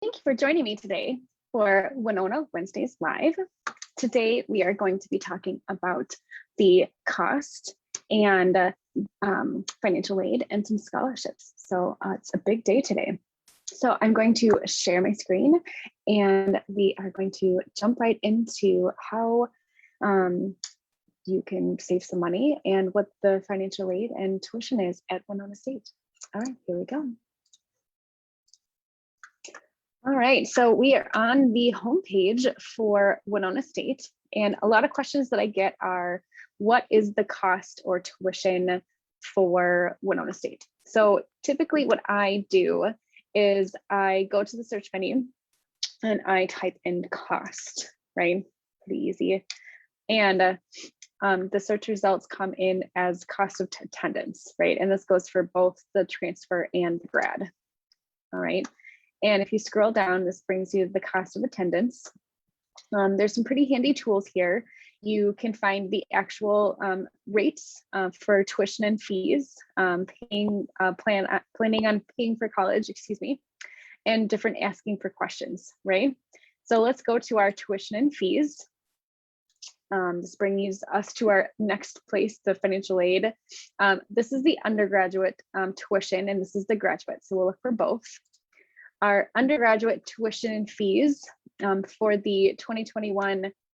Thank you for joining me today for Winona Wednesdays Live. Today, we are going to be talking about the cost and financial aid and some scholarships. So it's a big day today. So I'm going to share my screen and we are going to jump right into how you can save some money and what the financial aid and tuition is at Winona State. All right, here we go. All right, so we are on the homepage for Winona State, and a lot of questions that I get are, what is the cost or tuition for Winona State? So typically what I do is I go to the search menu and I type in cost, right? Pretty easy. And the search results come in as cost of attendance, right? And this goes for both the transfer and the grad, all right? And if you scroll down, this brings you the cost of attendance. There's some pretty handy tools here. You can find the actual rates for tuition and fees, planning on paying for college, and different asking for questions, right? So let's go to our tuition and fees. This brings us to our next place, the financial aid. This is the undergraduate tuition, and this is the graduate, so we'll look for both. Our undergraduate tuition and fees for the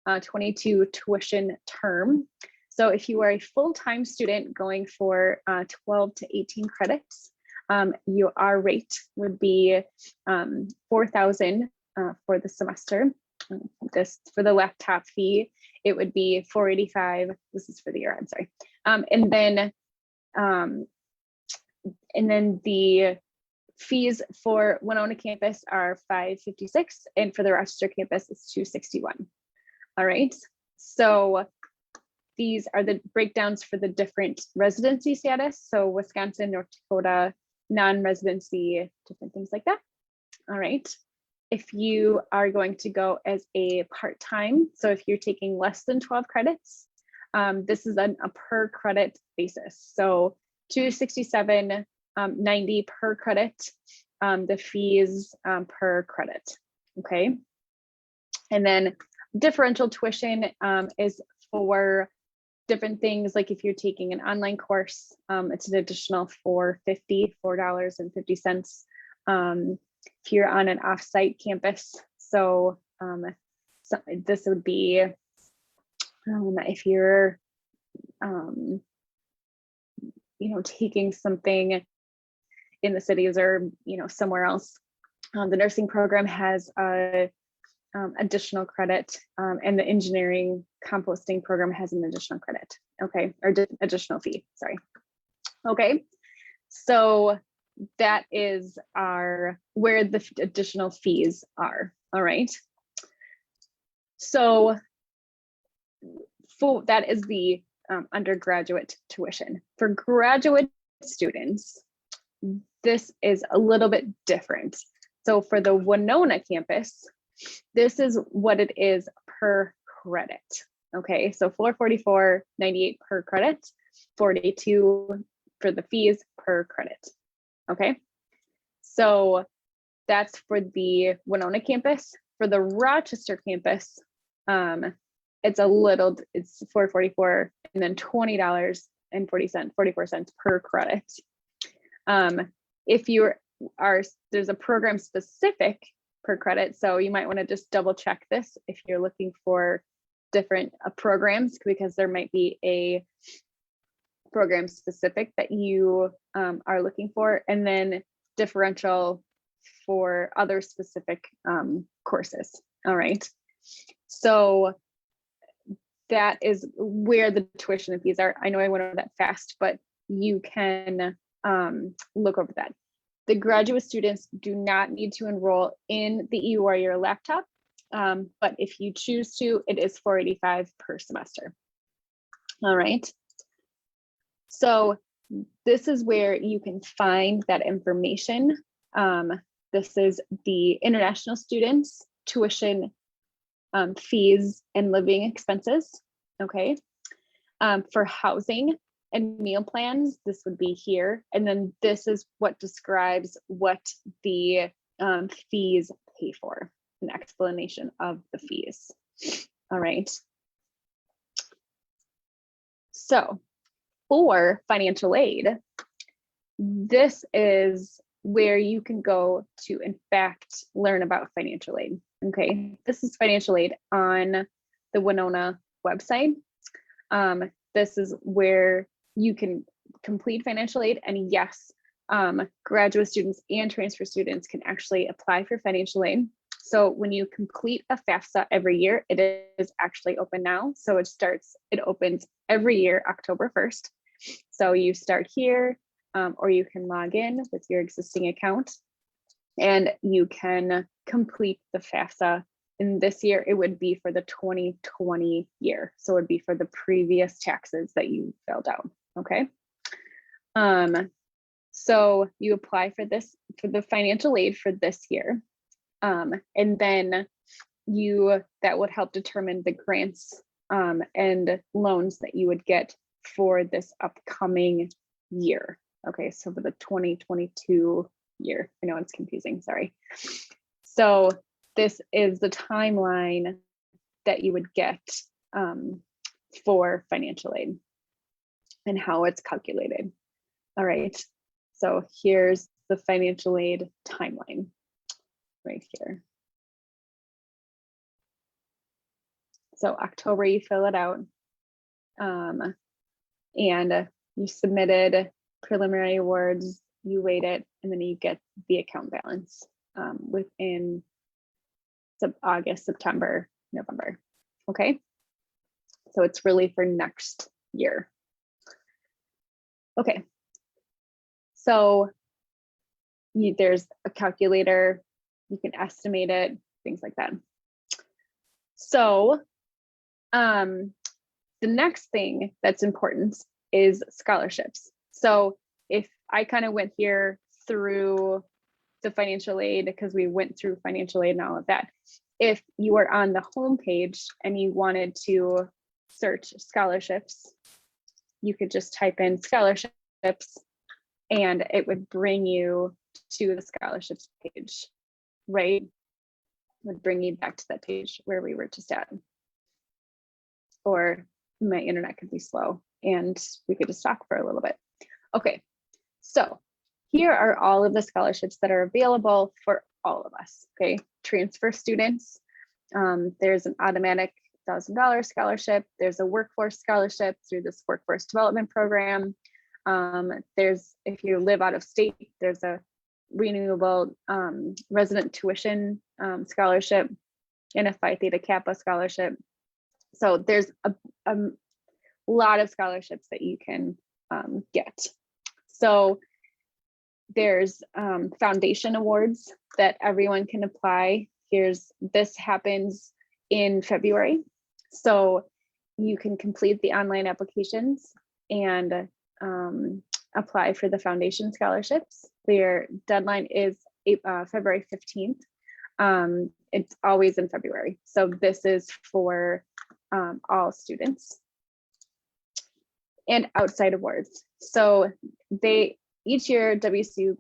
2021-22 tuition term. So if you are a full-time student going for 12 to 18 credits, our rate would be $4,000 for the semester. For the laptop fee, it would be $485. This is for the year, I'm sorry. And then the fees for Winona campus are $556, and for the Rochester campus, it's $261. All right, so these are the breakdowns for the different residency status. So Wisconsin, North Dakota, non-residency, different things like that. All right, if you are going to go as a part-time, so if you're taking less than 12 credits, this is a per credit basis. So $267.90 per credit, the fees per credit, okay? And then differential tuition is for different things, like if you're taking an online course, it's an additional $4.50. If you're on an offsite campus, so this would be if you're taking something in the cities or somewhere else. The nursing program has a additional credit, and the engineering composting program has an additional credit, okay, or additional fee, sorry. Okay, so that is where the additional fees are, all right? So that is the undergraduate tuition. For graduate students, this is a little bit different. So for the Winona campus, this is what it is per credit. Okay, so $444.98 per credit, $42 for the fees per credit. Okay, so that's for the Winona campus. For the Rochester campus, it's $444 and then $20.44 per credit. If there's a program specific per credit, so you might want to just double check this if you're looking for different programs, because there might be a program specific that you are looking for, and then differential for other specific courses. All right, so that is where the tuition and fees are. I know I went over that fast, but you can look over that. The graduate students do not need to enroll in the EU or your laptop, but if you choose to, it is $485 per semester. All right. So this is where you can find that information. This is the international students tuition, fees and living expenses. Okay. For housing and meal plans, this would be here. And then this is what describes what the fees pay for, an explanation of the fees. All right. So for financial aid, this is where you can go to, in fact, learn about financial aid. Okay, this is financial aid on the Winona website. This is where you can complete financial aid, and yes, graduate students and transfer students can actually apply for financial aid. So when you complete a FAFSA every year, it is actually open now. So it opens every year, October 1st. So you start here, or you can log in with your existing account and you can complete the FAFSA. In this year, it would be for the 2020 year. So it would be for the previous taxes that you filled out, okay? So you apply for this, for the financial aid for this year. And then that would help determine the grants and loans that you would get for this upcoming year. Okay, so for the 2022 year, I know it's confusing, sorry. So this is the timeline that you would get for financial aid and how it's calculated. All right, so here's the financial aid timeline right here. So October, you fill it out and you submitted preliminary awards, you weight it, and then you get the account balance within August, September, November. Okay, so it's really for next year. Okay, so there's a calculator, you can estimate it, things like that. So the next thing that's important is scholarships. So if I kind of went here through the financial aid, because we went through financial aid and all of that, if you are on the home page and you wanted to search scholarships, you could just type in scholarships and it would bring you to the scholarships page, right? It would bring you back to that page where we were just at. Or my internet could be slow and we could just talk for a little bit. Okay, so here are all of the scholarships that are available for all of us, okay? Transfer students, there's an automatic $1,000 scholarship. There's a workforce scholarship through this workforce development program. There's, if you live out of state, there's a renewable resident tuition scholarship and a Phi Theta Kappa scholarship. So there's a lot of scholarships that you can get. So there's foundation awards that everyone can apply. This happens in February. So you can complete the online applications and apply for the foundation scholarships. Their deadline is February 15th. It's always in February. So this is for all students. And outside awards. So each year WSU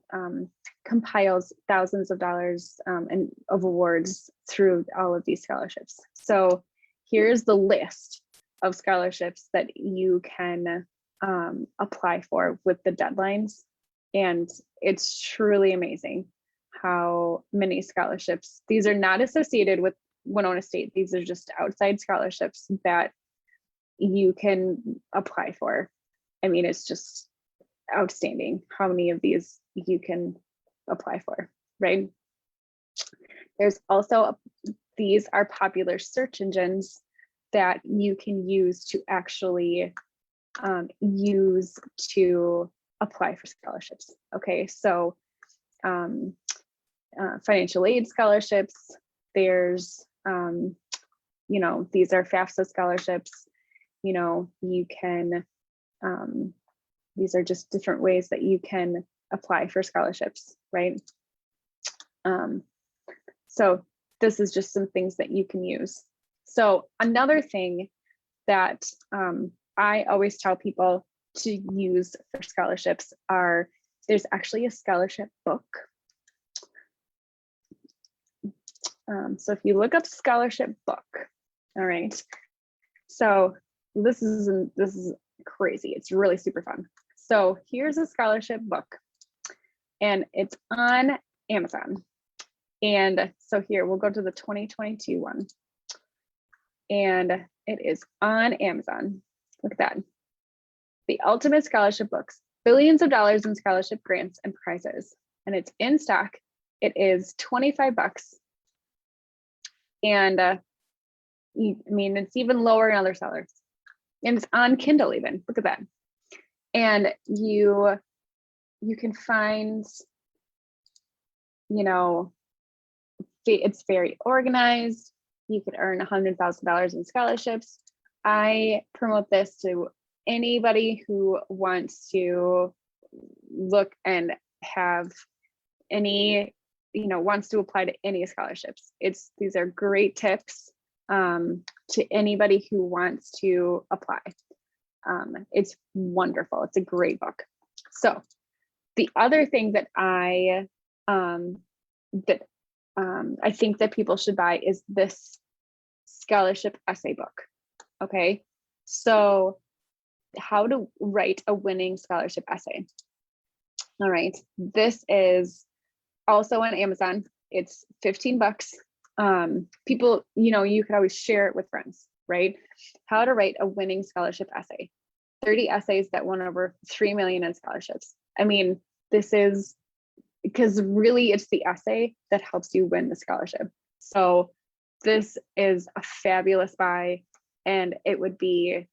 compiles thousands of dollars of awards through all of these scholarships. So here's the list of scholarships that you can apply for with the deadlines. And it's truly amazing how many scholarships. These are not associated with Winona State. These are just outside scholarships that you can apply for. I mean, it's just outstanding how many of these you can apply for, right? There's also, these are popular search engines that you can use to actually use to apply for scholarships. Okay, so financial aid scholarships, there's, you know, these are FAFSA scholarships, you know, you can, these are just different ways that you can apply for scholarships, right? So this is just some things that you can use. So another thing that I always tell people to use for scholarships there's actually a scholarship book So if you look up scholarship book, all right. So this is crazy. It's really super fun. So here's a scholarship book, and it's on Amazon. And so here we'll go to the 2022 one, and it is on Amazon. Look at that. The Ultimate Scholarship Books, billions of dollars in scholarship grants and prizes. And it's in stock. It is $25. And I mean, it's even lower in other sellers. And it's on Kindle even. Look at that. And you can find, you know, it's very organized. You could earn $100,000 in scholarships. I promote this to anybody who wants to look and have any, wants to apply to any scholarships. These are great tips to anybody who wants to apply. It's wonderful. It's a great book. So the other thing that I think that people should buy is this scholarship essay book. Okay, so how to write a winning scholarship essay. All right, this is also on Amazon. It's $15. People, you could always share it with friends, right? How to write a winning scholarship essay. 30 essays that won over 3 million in scholarships. I mean, this is because really it's the essay that helps you win the scholarship. So this is a fabulous buy, and it would be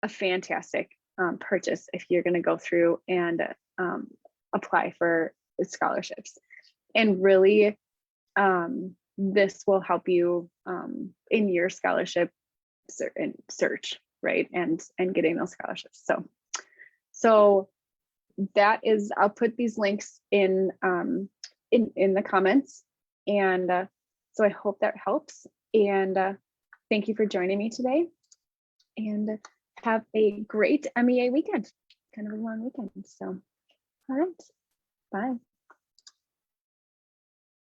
a fantastic purchase if you're going to go through and apply for scholarships. And really, this will help you in your scholarship search, right? And getting those scholarships. So that is, I'll put these links in the comments. And so I hope that helps. And thank you for joining me today. And have a great MEA weekend, kind of a long weekend. So, all right, bye.